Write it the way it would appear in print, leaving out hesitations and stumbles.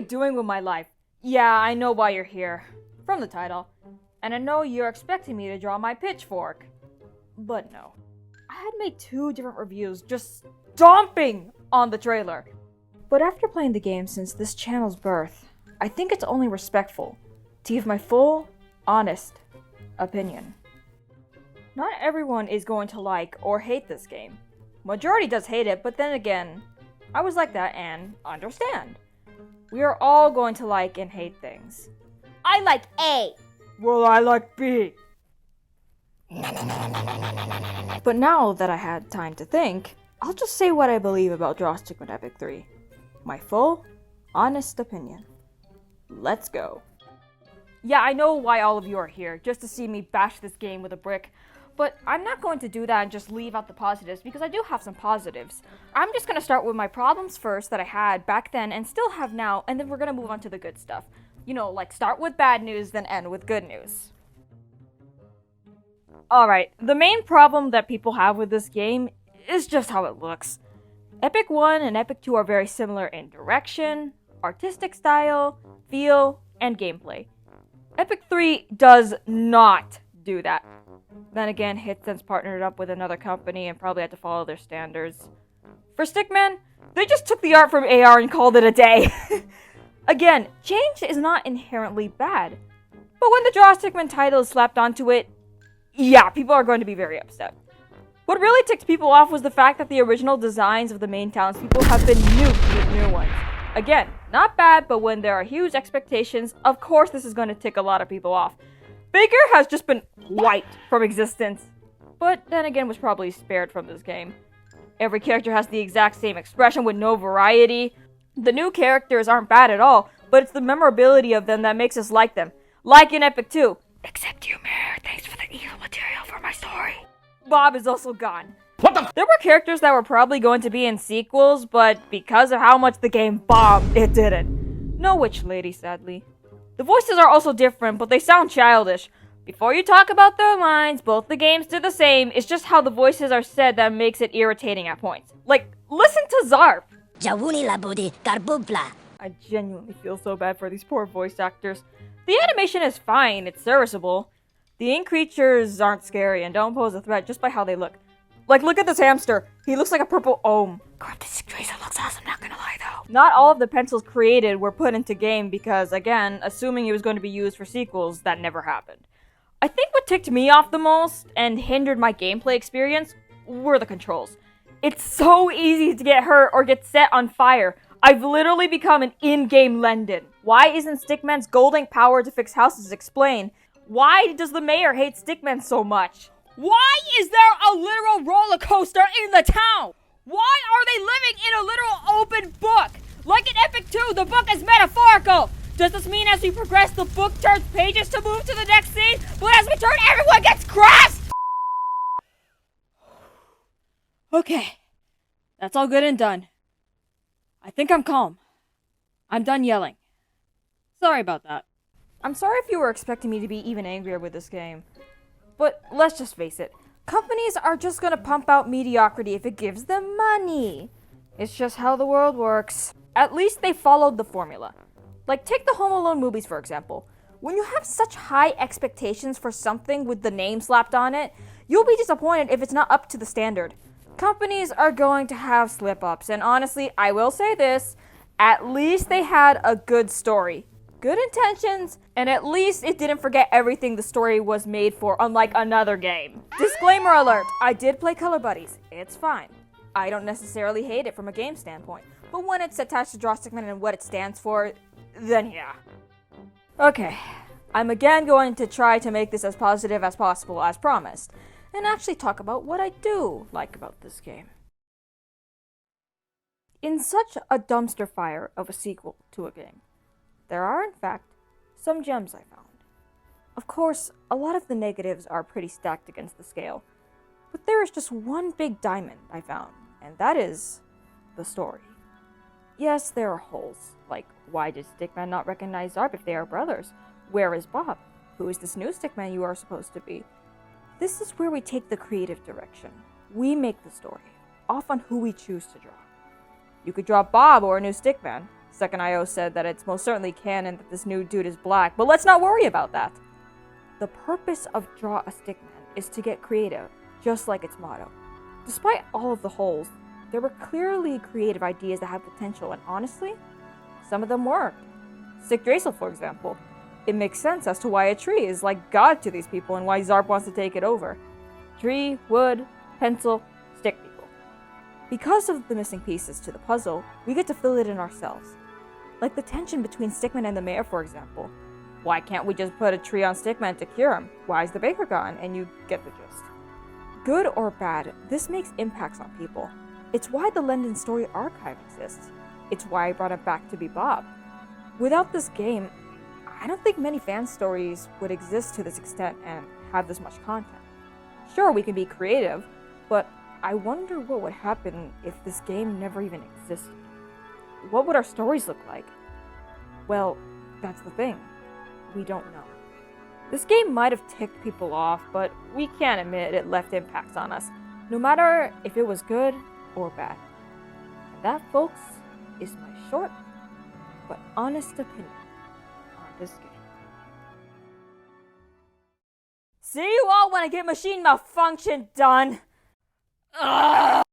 doing with my life? Yeah, I know why you're here. From the title. And I know you're expecting me to draw my pitchfork. But no. I had made 2 different reviews just stomping on the trailer. But after playing the game since this channel's birth, I think it's only respectful to give my full, honest opinion. Not everyone is going to like or hate this game. Majority does hate it, but then again, I was like that and understand. We are all going to like and hate things. I like A. Well, I like B. But now that I had time to think, I'll just say what I believe about Draw Stickman Epic 3. My full, honest opinion. Let's go. Yeah, I know why all of you are here, just to see me bash this game with a brick. But I'm not going to do that and just leave out the positives, because I do have some positives. I'm just going to start with my problems first that I had back then and still have now, and then we're going to move on to the good stuff. You know, like start with bad news, then end with good news. Alright, the main problem that people have with this game is just how it looks. Epic 1 and Epic 2 are very similar in direction, artistic style, feel, and gameplay. Epic 3 does not do that. Then again, Hitcents partnered up with another company and probably had to follow their standards. For Stickman, they just took the art from AR and called it a day. Again, change is not inherently bad. But when the Draw Stickman title is slapped onto it, yeah, people are going to be very upset. What really ticked people off was the fact that the original designs of the main townspeople have been nuked with new ones. Again, not bad, but when there are huge expectations, of course this is going to tick a lot of people off. Baker has just been wiped from existence, but then again was probably spared from this game. Every character has the exact same expression with no variety. The new characters aren't bad at all, but it's the memorability of them that makes us like them. Like in Epic 2. Except you, Mayor. Thanks for the evil material for my story. Bob is also gone. What the? There were characters that were probably going to be in sequels, but because of how much the game bombed, it didn't. No witch lady, sadly. The voices are also different, but they sound childish. Before you talk about their lines, both the games do the same. It's just how the voices are said that makes it irritating at points. Like, listen to Zarp. I genuinely feel so bad for these poor voice actors. The animation is fine, it's serviceable. The ink creatures aren't scary and don't pose a threat just by how they look. Like, look at this hamster. He looks like a purple ohm. God, this tracer looks awesome, not gonna lie though. Not all of the pencils created were put into game because, again, assuming it was going to be used for sequels, that never happened. I think what ticked me off the most and hindered my gameplay experience were the controls. It's so easy to get hurt or get set on fire. I've literally become an in-game Lenden. Why isn't Stickman's golden power to fix houses explained? Why does the mayor hate Stickman so much? Why is there a literal roller coaster in the town? Why are they living in a literal open book? Like in Epic 2, the book is metaphorical. Does this mean as we progress, the book turns pages to move to the next scene? But as we turn, everyone gets crushed! Okay. That's all good and done. I think I'm calm. I'm done yelling. Sorry about that. I'm sorry if you were expecting me to be even angrier with this game. But let's just face it. Companies are just gonna pump out mediocrity if it gives them money. It's just how the world works. At least they followed the formula. Like, take the Home Alone movies, for example. When you have such high expectations for something with the name slapped on it, you'll be disappointed if it's not up to the standard. Companies are going to have slip-ups, and honestly, I will say this, at least they had a good story. Good intentions, and at least it didn't forget everything the story was made for, unlike another game. Disclaimer alert, I did play Color Buddies. It's fine. I don't necessarily hate it from a game standpoint, but when it's attached to Draw Stickman and what it stands for, then yeah. Okay, I'm again going to try to make this as positive as possible as promised, and actually talk about what I do like about this game. In such a dumpster fire of a sequel to a game, there are, in fact, some gems I found. Of course, a lot of the negatives are pretty stacked against the scale, but there is just one big diamond I found, and that is the story. Yes, there are holes, like why did Stickman not recognize Zarp if they are brothers? Where is Bob? Who is this new Stickman you are supposed to be? This is where we take the creative direction. We make the story, off on who we choose to draw. You could draw Bob or a new Stickman. Second IO said that it's most certainly canon that this new dude is black, but let's not worry about that. The purpose of Draw a Stickman is to get creative, just like its motto. Despite all of the holes, there were clearly creative ideas that had potential, and honestly, some of them worked. Stick Drazel, for example. It makes sense as to why a tree is like God to these people and why Zarp wants to take it over. Tree, wood, pencil, stick people. Because of the missing pieces to the puzzle, we get to fill it in ourselves. Like the tension between Stickman and the mayor, for example. Why can't we just put a tree on Stickman to cure him? Why is the baker gone? And you get the gist. Good or bad, this makes impacts on people. It's why the Lenden Story Archive exists. It's why I brought it back to be Bob. Without this game, I don't think many fan stories would exist to this extent and have this much content. Sure, we can be creative, but I wonder what would happen if this game never even existed. What would our stories look like? Well, that's the thing. We don't know. This game might have ticked people off, but we can't admit it left impacts on us, no matter if it was good or bad. And that, folks, is my short but honest opinion on this game. See you all when I get machine malfunction done! Ugh.